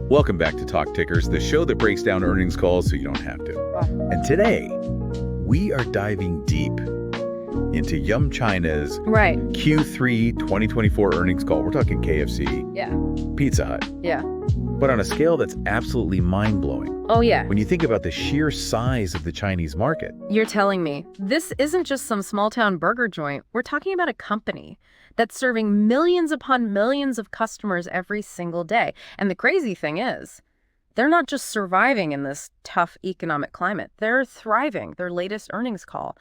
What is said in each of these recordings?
Welcome back to Talk Tickers, the show that breaks down earnings calls so you don't have to. And today, we are diving deep into Yum China's Q3 2024 earnings call. We're talking KFC, Pizza Hut, but on a scale that's absolutely mind-blowing. Oh, yeah. When you think about the sheer size of the Chinese market. You're telling me this isn't just some small-town burger joint. We're talking about a company that's serving millions upon millions of customers every single day. And the crazy thing is, they're not just surviving in this tough economic climate. They're thriving. Their latest earnings call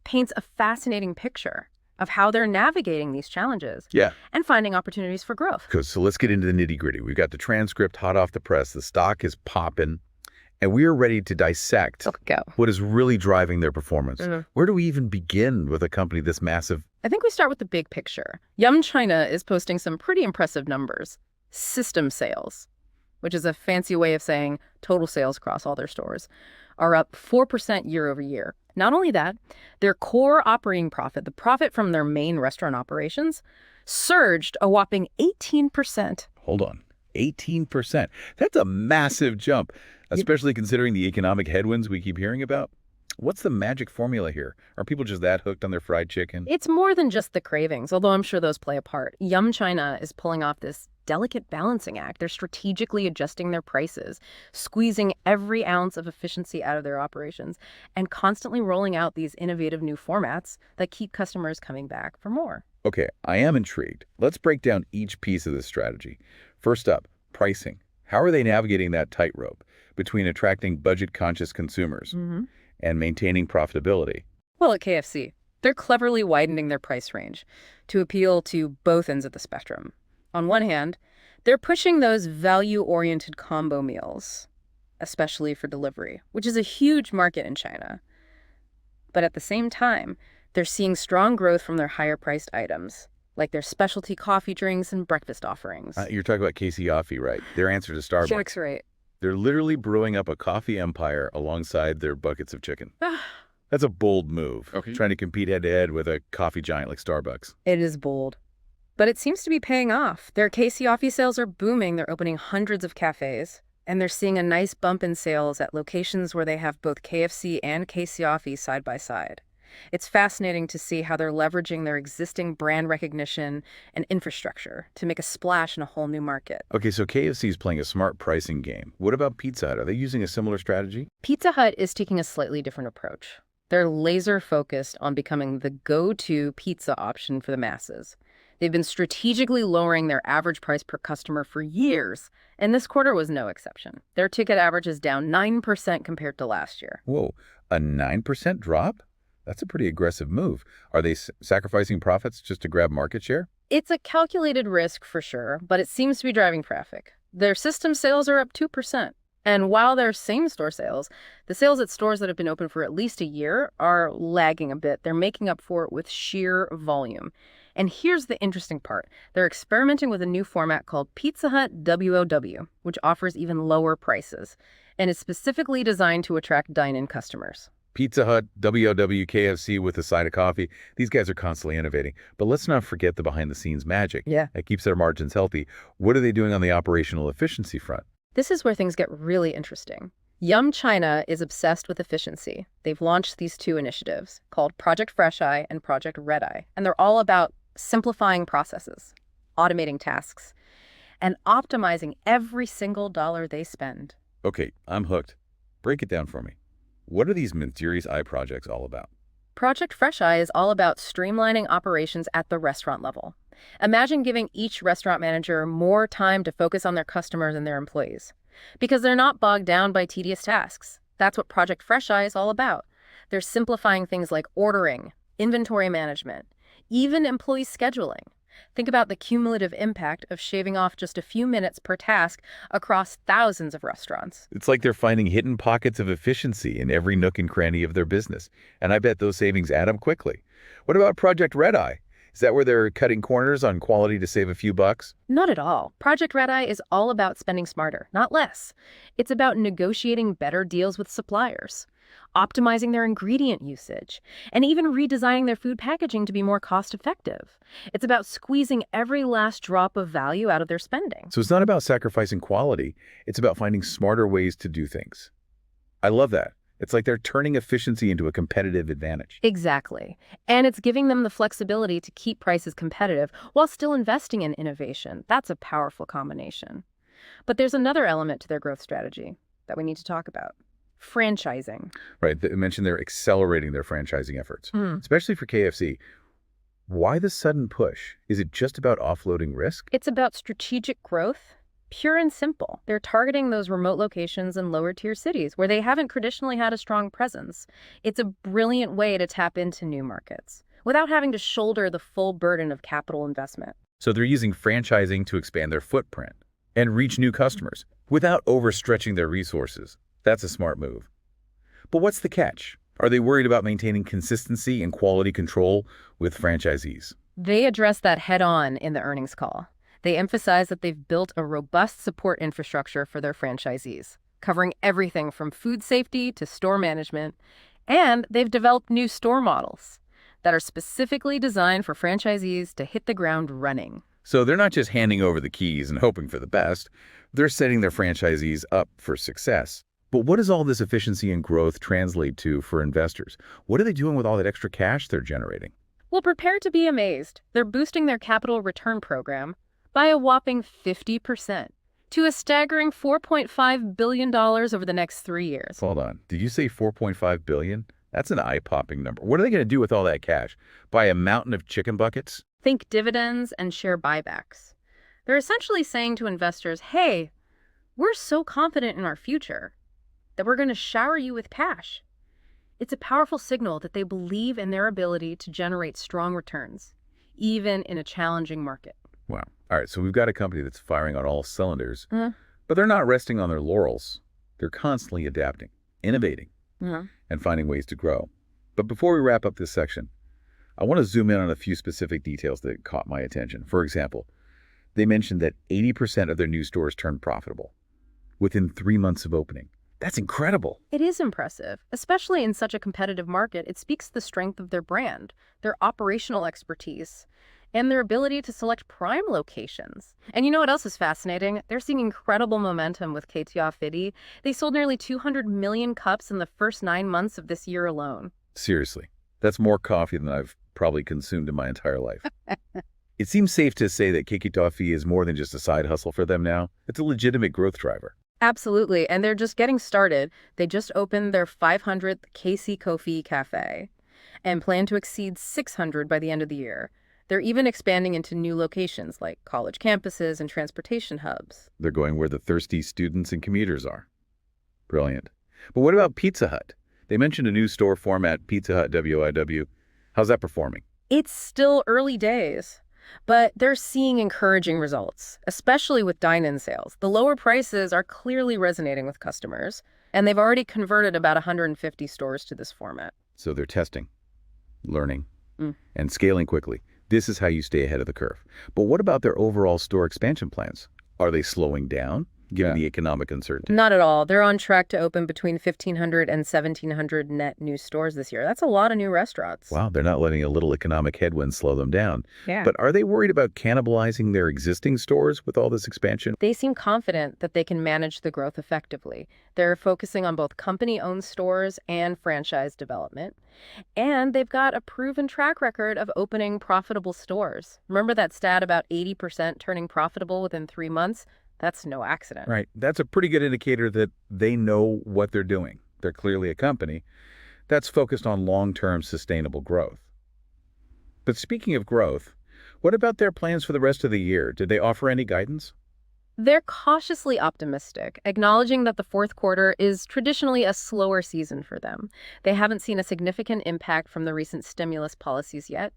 paints a fascinating picture of how they're navigating these challenges and finding opportunities for growth. So let's get into the nitty-gritty. We've got the transcript hot off the press. The stock is popping. And we are ready to dissect what is really driving their performance. Where do we even begin with a company this massive? I think we start with the big picture. Yum China is posting some pretty impressive numbers. System sales, which is a fancy way of saying total sales across all their stores, are up 4% year over year. Not only that, their core operating profit, the profit from their main restaurant operations, surged a whopping 18%. Hold on. 18%. That's a massive jump, especially considering the economic headwinds we keep hearing about. What's the magic formula here? Are people just that hooked on their fried chicken? It's more than just the cravings, although I'm sure those play a part. Yum China is pulling off this delicate balancing act. They're strategically adjusting their prices, squeezing every ounce of efficiency out of their operations, and constantly rolling out these innovative new formats that keep customers coming back for more. Okay, I am intrigued. Let's break down each piece of this strategy. First up, pricing. How are they navigating that tightrope between attracting budget-conscious consumers and maintaining profitability? Well, at KFC, they're cleverly widening their price range to appeal to both ends of the spectrum. On one hand, they're pushing those value-oriented combo meals, especially for delivery, which is a huge market in China. But at the same time, they're seeing strong growth from their higher-priced items, like their specialty coffee drinks and breakfast offerings. You're talking about KCoffee, right? Their answer to Starbucks. Jack's right. They're literally brewing up a coffee empire alongside their buckets of chicken. That's a bold move, trying to compete head-to-head with a coffee giant like Starbucks. It is bold. But it seems to be paying off. Their KCoffee sales are booming. They're opening hundreds of cafes, and they're seeing a nice bump in sales at locations where they have both KFC and KCoffee side by side. It's fascinating to see how they're leveraging their existing brand recognition and infrastructure to make a splash in a whole new market. Okay, so KFC is playing a smart pricing game. What about Pizza Hut? Are they using a similar strategy? Pizza Hut is taking a slightly different approach. They're laser-focused on becoming the go-to pizza option for the masses. They've been strategically lowering their average price per customer for years, and this quarter was no exception. Their ticket average is down 9% compared to last year. Whoa, a 9% drop? That's a pretty aggressive move. Are they sacrificing profits just to grab market share? It's a calculated risk for sure, but it seems to be driving traffic. Their system sales are up 2%. And while their same-store sales, the sales at stores that have been open for at least a year, are lagging a bit, they're making up for it with sheer volume. And here's the interesting part. They're experimenting with a new format called Pizza Hut WOW, which offers even lower prices, and is specifically designed to attract dine-in customers. Pizza Hut, WOW, KFC with a side of coffee. These guys are constantly innovating. But let's not forget the behind-the-scenes magic. That keeps their margins healthy. What are they doing on the operational efficiency front? This is where things get really interesting. Yum China is obsessed with efficiency. They've launched these two initiatives called Project Fresh Eye and Project Red Eye, and they're all about simplifying processes, automating tasks, and optimizing every single dollar they spend. Okay, I'm hooked. Break it down for me. What are these mysterious eye projects all about? Project Fresh Eye is all about streamlining operations at the restaurant level. Imagine giving each restaurant manager more time to focus on their customers and their employees, because they're not bogged down by tedious tasks. That's what Project Fresh Eye is all about. They're simplifying things like ordering, inventory management, even employee scheduling. Think about the cumulative impact of shaving off just a few minutes per task across thousands of restaurants. It's like they're finding hidden pockets of efficiency in every nook and cranny of their business. And I bet those savings add up quickly. What about Project Red Eye? Is that where they're cutting corners on quality to save a few bucks? Not at all. Project Red Eye is all about spending smarter, not less. It's about negotiating better deals with suppliers. optimizing their ingredient usage, and even redesigning their food packaging to be more cost-effective. It's about squeezing every last drop of value out of their spending. So it's not about sacrificing quality. It's about finding smarter ways to do things. I love that. It's like they're turning efficiency into a competitive advantage. Exactly. And it's giving them the flexibility to keep prices competitive while still investing in innovation. That's a powerful combination. But there's another element to their growth strategy that we need to talk about. Franchising. Right. They mentioned they're accelerating their franchising efforts, especially for KFC. Why the sudden push? Is it just about offloading risk? It's about strategic growth. Pure and simple. They're targeting those remote locations in lower-tier cities where they haven't traditionally had a strong presence. It's a brilliant way to tap into new markets without having to shoulder the full burden of capital investment. So they're using franchising to expand their footprint and reach new customers without overstretching their resources. That's a smart move. But what's the catch? Are they worried about maintaining consistency and quality control with franchisees? They address that head-on in the earnings call. They emphasize that they've built a robust support infrastructure for their franchisees, covering everything from food safety to store management, and they've developed new store models that are specifically designed for franchisees to hit the ground running. So they're not just handing over the keys and hoping for the best. They're setting their franchisees up for success. But what does all this efficiency and growth translate to for investors? What are they doing with all that extra cash they're generating? Well, prepare to be amazed. They're boosting their capital return program by a whopping 50% to a staggering $4.5 billion over the next 3 years. Hold on. Did you say $4.5 billion? That's an eye-popping number. What are they going to do with all that cash? Buy a mountain of chicken buckets? Think dividends and share buybacks. They're essentially saying to investors, hey, we're so confident in our future that we're going to shower you with cash. It's a powerful signal that they believe in their ability to generate strong returns, even in a challenging market. Wow. All right, so we've got a company that's firing on all cylinders, but they're not resting on their laurels. They're constantly adapting, innovating, and finding ways to grow. But before we wrap up this section, I want to zoom in on a few specific details that caught my attention. For example, they mentioned that 80% of their new stores turned profitable within 3 months of opening. That's incredible. It is impressive, especially in such a competitive market. It speaks to the strength of their brand, their operational expertise, and their ability to select prime locations. And you know what else is fascinating? They're seeing incredible momentum with KCoffee. They sold nearly 200 million cups in the first 9 months of this year alone. Seriously, that's more coffee than I've probably consumed in my entire life. It seems safe to say that KCoffee is more than just a side hustle for them now. It's a legitimate growth driver. Absolutely, and they're just getting started. They just opened their 500th KCoffee cafe and plan to exceed 600 by the end of the year. They're even expanding into new locations like college campuses and transportation hubs. They're going where the thirsty students and commuters are. Brilliant. But what about Pizza Hut? They mentioned a new store format, Pizza Hut WIW. How's that performing? It's still early days, but they're seeing encouraging results, especially with dine-in sales. The lower prices are clearly resonating with customers, and they've already converted about 150 stores to this format. So they're testing, learning, and scaling quickly. This is how you stay ahead of the curve. But what about their overall store expansion plans? Are they slowing down, given the economic uncertainty? Not at all. They're on track to open between 1,500 and 1,700 net new stores this year. That's a lot of new restaurants. Wow, they're not letting a little economic headwind slow them down. Yeah. But are they worried about cannibalizing their existing stores with all this expansion? They seem confident that they can manage the growth effectively. They're focusing on both company-owned stores and franchise development. And they've got a proven track record of opening profitable stores. Remember that stat about 80% turning profitable within 3 months? That's no accident. Right. That's a pretty good indicator that they know what they're doing. They're clearly a company that's focused on long-term sustainable growth. But speaking of growth, what about their plans for the rest of the year? Did they offer any guidance? They're cautiously optimistic, acknowledging that the fourth quarter is traditionally a slower season for them. They haven't seen a significant impact from the recent stimulus policies yet,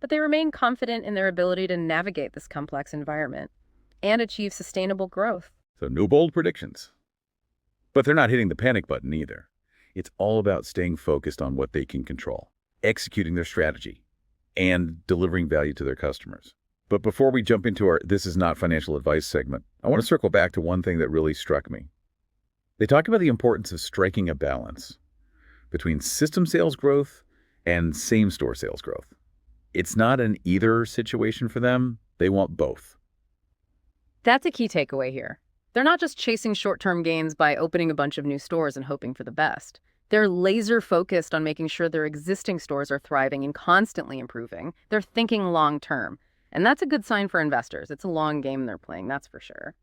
but they remain confident in their ability to navigate this complex environment and achieve sustainable growth. So no bold predictions. But they're not hitting the panic button either. It's all about staying focused on what they can control, executing their strategy, and delivering value to their customers. But before we jump into our This Is Not Financial Advice segment, I want to circle back to one thing that really struck me. They talk about the importance of striking a balance. between system sales growth and same-store sales growth. It's not an either situation for them. They want both. That's a key takeaway here. They're not just chasing short-term gains by opening a bunch of new stores and hoping for the best. They're laser-focused on making sure their existing stores are thriving and constantly improving. They're thinking long-term. And that's a good sign for investors. It's a long game they're playing, that's for sure.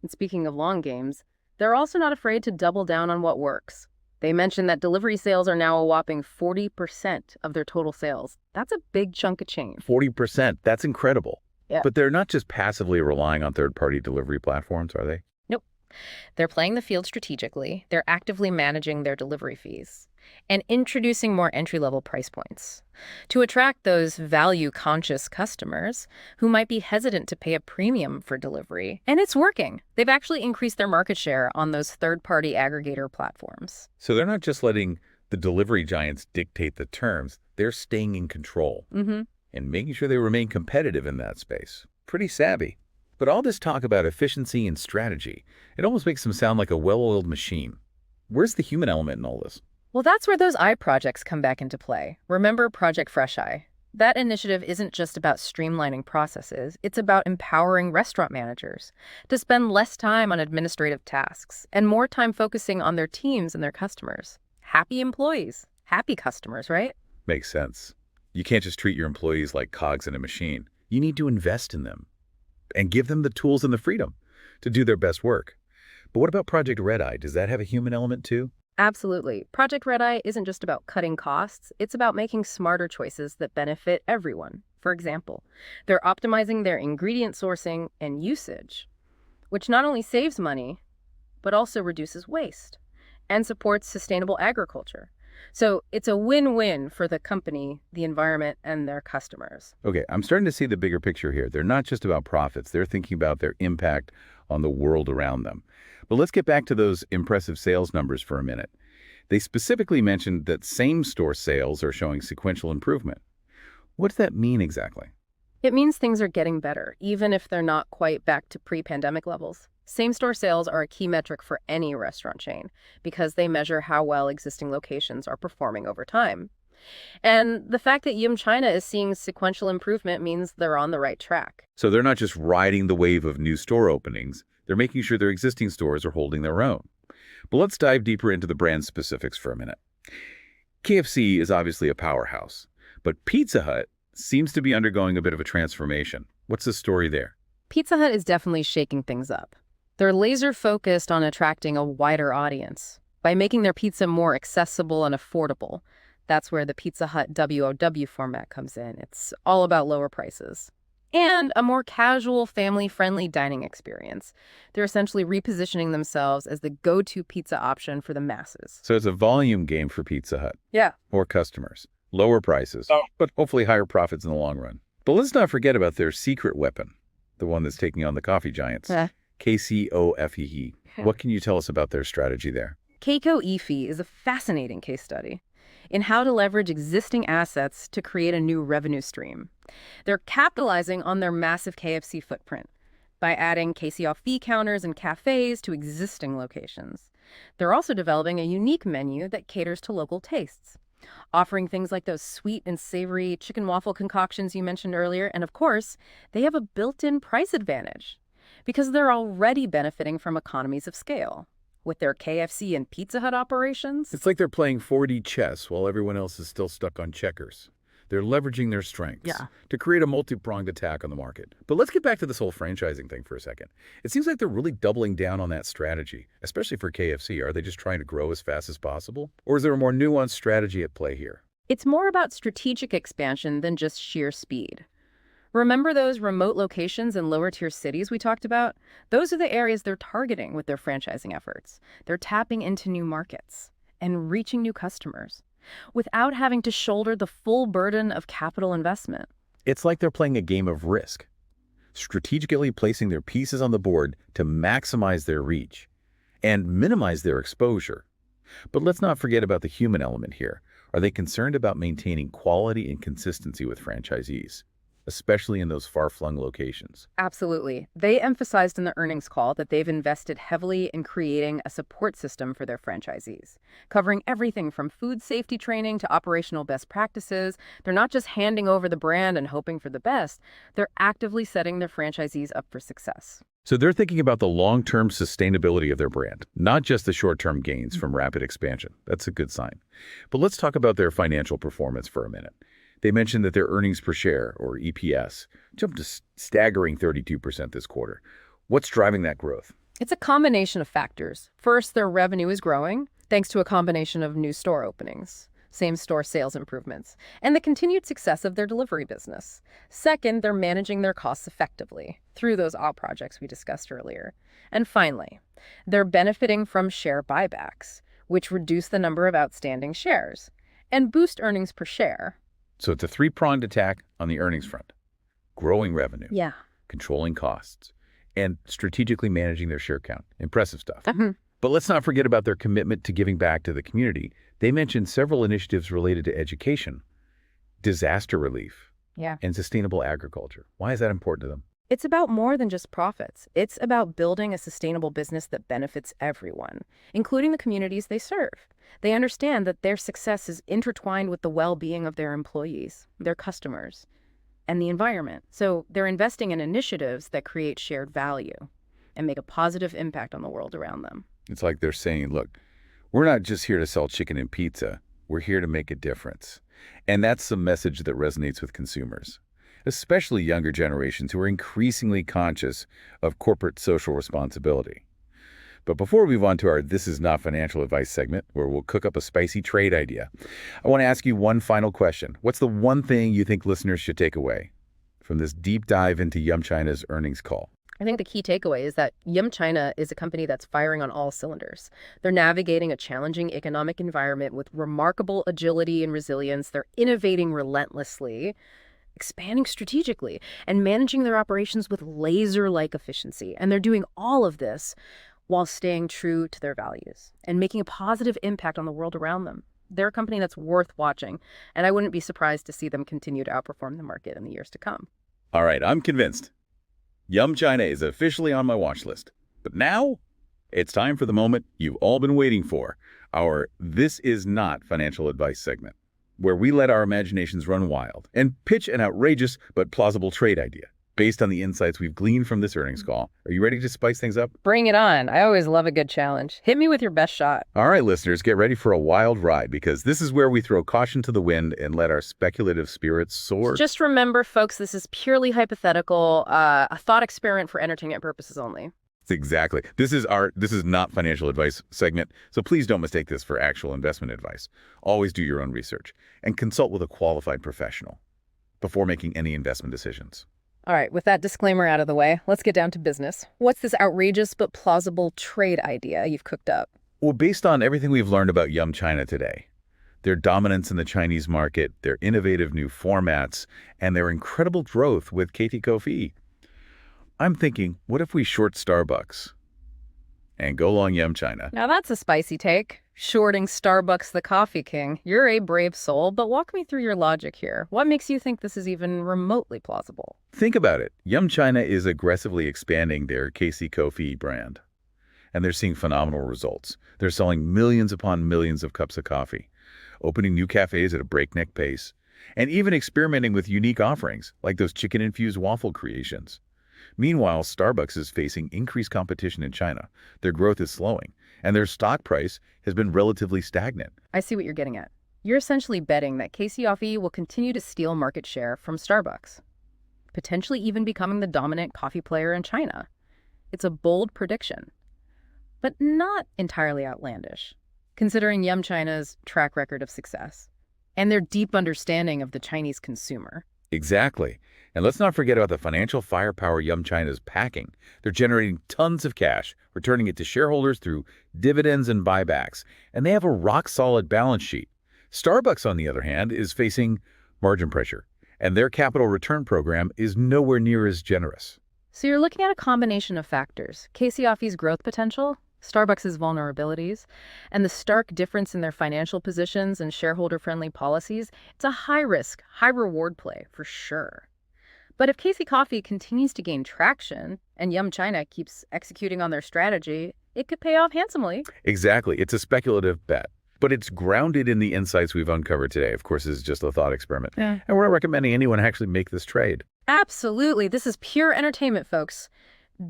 And speaking of long games, they're also not afraid to double down on what works. They mentioned that delivery sales are now a whopping 40% of their total sales. That's a big chunk of change. 40%, that's incredible. Yeah. But they're not just passively relying on third-party delivery platforms, are they? Nope. They're playing the field strategically. They're actively managing their delivery fees and introducing more entry-level price points to attract those value-conscious customers who might be hesitant to pay a premium for delivery. And it's working. They've actually increased their market share on those third-party aggregator platforms. So they're not just letting the delivery giants dictate the terms. They're staying in control and making sure they remain competitive in that space. Pretty savvy. But all this talk about efficiency and strategy, it almost makes them sound like a well-oiled machine. Where's the human element in all this? Well, that's where those eye projects come back into play. Remember Project Fresh Eye? That initiative isn't just about streamlining processes. It's about empowering restaurant managers to spend less time on administrative tasks and more time focusing on their teams and their customers. Happy employees, happy customers, right? Makes sense. You can't just treat your employees like cogs in a machine. You need to invest in them and give them the tools and the freedom to do their best work. But what about Project Red Eye? Does that have a human element too? Absolutely. Project Red Eye isn't just about cutting costs. It's about making smarter choices that benefit everyone. For example, they're optimizing their ingredient sourcing and usage, which not only saves money, but also reduces waste and supports sustainable agriculture. So it's a win-win for the company, the environment, and their customers. Okay, I'm starting to see the bigger picture here. They're not just about profits. They're thinking about their impact on the world around them. But let's get back to those impressive sales numbers for a minute. They specifically mentioned that same-store sales are showing sequential improvement. What does that mean exactly? It means things are getting better, even if they're not quite back to pre-pandemic levels. Same-store sales are a key metric for any restaurant chain because they measure how well existing locations are performing over time. And the fact that Yum China is seeing sequential improvement means they're on the right track. So they're not just riding the wave of new store openings. They're making sure their existing stores are holding their own. But let's dive deeper into the brand specifics for a minute. KFC is obviously a powerhouse, but Pizza Hut seems to be undergoing a bit of a transformation. What's the story there? Pizza Hut is definitely shaking things up. They're laser-focused on attracting a wider audience by making their pizza more accessible and affordable. That's where the Pizza Hut WOW format comes in. It's all about lower prices and a more casual, family-friendly dining experience. They're essentially repositioning themselves as the go-to pizza option for the masses. So it's a volume game for Pizza Hut. Yeah. More customers, lower prices, but hopefully higher profits in the long run. But let's not forget about their secret weapon, the one that's taking on the coffee giants. KCoffee. What can you tell us about their strategy there? KCoffee is a fascinating case study in how to leverage existing assets to create a new revenue stream. They're capitalizing on their massive KFC footprint by adding KCoffee counters and cafes to existing locations. They're also developing a unique menu that caters to local tastes, offering things like those sweet and savory chicken waffle concoctions you mentioned earlier. And of course, they have a built-in price advantage because they're already benefiting from economies of scale with their KFC and Pizza Hut operations. It's like they're playing 4D chess while everyone else is still stuck on checkers. They're leveraging their strengths to create a multi-pronged attack on the market. But let's get back to this whole franchising thing for a second. It seems like they're really doubling down on that strategy, especially for KFC. Are they just trying to grow as fast as possible? Or is there a more nuanced strategy at play here? It's more about strategic expansion than just sheer speed. Remember those remote locations in lower-tier cities we talked about? Those are the areas they're targeting with their franchising efforts. They're tapping into new markets and reaching new customers without having to shoulder the full burden of capital investment. It's like they're playing a game of risk, strategically placing their pieces on the board to maximize their reach and minimize their exposure. But let's not forget about the human element here. Are they concerned about maintaining quality and consistency with franchisees? especially in those far-flung locations. Absolutely. They emphasized in the earnings call that they've invested heavily in creating a support system for their franchisees, covering everything from food safety training to operational best practices. They're not just handing over the brand and hoping for the best, they're actively setting their franchisees up for success. So they're thinking about the long-term sustainability of their brand, not just the short-term gains from rapid expansion. That's a good sign. But let's talk about their financial performance for a minute. They mentioned that their earnings per share, or EPS, jumped a staggering 32% this quarter. What's driving that growth? It's a combination of factors. First, their revenue is growing, thanks to a combination of new store openings, same-store sales improvements, and the continued success of their delivery business. Second, they're managing their costs effectively through those op projects we discussed earlier. And finally, they're benefiting from share buybacks, which reduce the number of outstanding shares and boost earnings per share. So it's a three-pronged attack on the earnings front. Growing revenue, Yeah. controlling costs, and strategically managing their share count. Impressive stuff. Mhm. But let's not forget about their commitment to giving back to the community. They mentioned several initiatives related to education, disaster relief, Yeah. and sustainable agriculture. Why is that important to them? It's about more than just profits. It's about building a sustainable business that benefits everyone, including the communities they serve. They understand that their success is intertwined with the well-being of their employees, their customers, and the environment. So they're investing in initiatives that create shared value and make a positive impact on the world around them. It's like they're saying, look, we're not just here to sell chicken and pizza. We're here to make a difference. And that's the message that resonates with consumers, especially younger generations who are increasingly conscious of corporate social responsibility. But before we move on to our This Is Not Financial Advice segment, where we'll cook up a spicy trade idea, I want to ask you one final question. What's the one thing you think listeners should take away from this deep dive into Yum China's earnings call? I think the key takeaway is that Yum China is a company that's firing on all cylinders. They're navigating a challenging economic environment with remarkable agility and resilience. They're innovating relentlessly, expanding strategically, and managing their operations with laser-like efficiency. And they're doing all of this while staying true to their values and making a positive impact on the world around them. They're a company that's worth watching, and I wouldn't be surprised to see them continue to outperform the market in the years to come. All right, I'm convinced. Yum China is officially on my watch list. But now, it's time for the moment you've all been waiting for, our This Is Not Financial Advice segment, where we let our imaginations run wild and pitch an outrageous but plausible trade idea based on the insights we've gleaned from this earnings call. Are you ready to spice things up? Bring it on. I always love a good challenge. Hit me with your best shot. All right, listeners, get ready for a wild ride, because this is where we throw caution to the wind and let our speculative spirits soar. Just remember, folks, this is purely hypothetical, a thought experiment for entertainment purposes only. Exactly. This is not financial advice segment, so please don't mistake this for actual investment advice. Always do your own research and consult with a qualified professional before making any investment decisions. All right, with that disclaimer out of the way, let's get down to business. What's this outrageous but plausible trade idea you've cooked up? Well, based on everything we've learned about Yum China today, their dominance in the Chinese market, their innovative new formats, and their incredible growth with KCoffee, I'm thinking, what if we short Starbucks and go long Yum China? Now that's a spicy take. Shorting Starbucks the coffee king. You're a brave soul, but walk me through your logic here. What makes you think this is even remotely plausible? Think about it. Yum China is aggressively expanding their KCoffee brand, and they're seeing phenomenal results. They're selling millions upon millions of cups of coffee, opening new cafes at a breakneck pace, and even experimenting with unique offerings like those chicken-infused waffle creations. Meanwhile, Starbucks is facing increased competition in China. Their growth is slowing, and their stock price has been relatively stagnant. I see what you're getting at. You're essentially betting that KCoffee will continue to steal market share from Starbucks, potentially even becoming the dominant coffee player in China. It's a bold prediction, but not entirely outlandish, considering Yum China's track record of success and their deep understanding of the Chinese consumer. Exactly. And let's not forget about the financial firepower Yum China is packing. They're generating tons of cash, returning it to shareholders through dividends and buybacks, and they have a rock-solid balance sheet. Starbucks, on the other hand, is facing margin pressure, and their capital return program is nowhere near as generous. So you're looking at a combination of factors: KCoffee's growth potential, Starbucks' vulnerabilities, and the stark difference in their financial positions and shareholder-friendly policies. It's a high-risk, high-reward play for sure. But if KCoffee continues to gain traction and Yum China keeps executing on their strategy, it could pay off handsomely. Exactly. It's a speculative bet, but it's grounded in the insights we've uncovered today. Of course, this is just a thought experiment. Yeah. And we're not recommending anyone actually make this trade. Absolutely. This is pure entertainment, folks.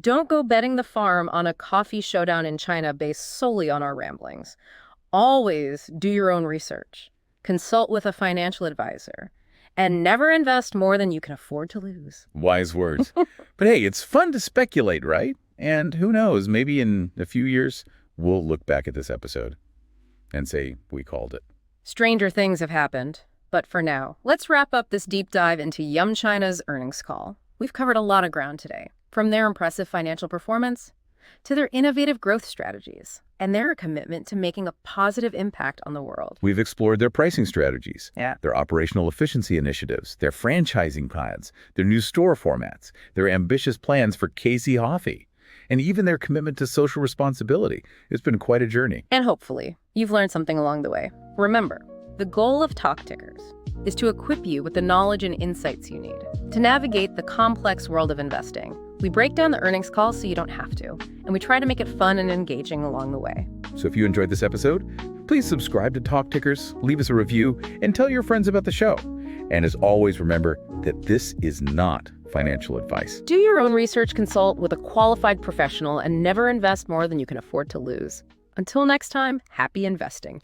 Don't go betting the farm on a coffee showdown in China based solely on our ramblings. Always do your own research. Consult with a financial advisor. And never invest more than you can afford to lose. Wise words. But hey, it's fun to speculate, right? And who knows, maybe in a few years, we'll look back at this episode and say we called it. Stranger things have happened. But for now, let's wrap up this deep dive into Yum China's earnings call. We've covered a lot of ground today, from their impressive financial performance to their innovative growth strategies and their commitment to making a positive impact on the world. We've explored their pricing strategies, Yeah. their operational efficiency initiatives, their franchising plans, their new store formats, their ambitious plans for KCoffee, and even their commitment to social responsibility. It's been quite a journey. And hopefully, you've learned something along the way. Remember, the goal of Talk Tickers is to equip you with the knowledge and insights you need to navigate the complex world of investing. We break down the earnings call so you don't have to, and we try to make it fun and engaging along the way. So if you enjoyed this episode, please subscribe to Talk Tickers, leave us a review, and tell your friends about the show. And as always, remember that this is not financial advice. Do your own research, consult with a qualified professional, and never invest more than you can afford to lose. Until next time, happy investing.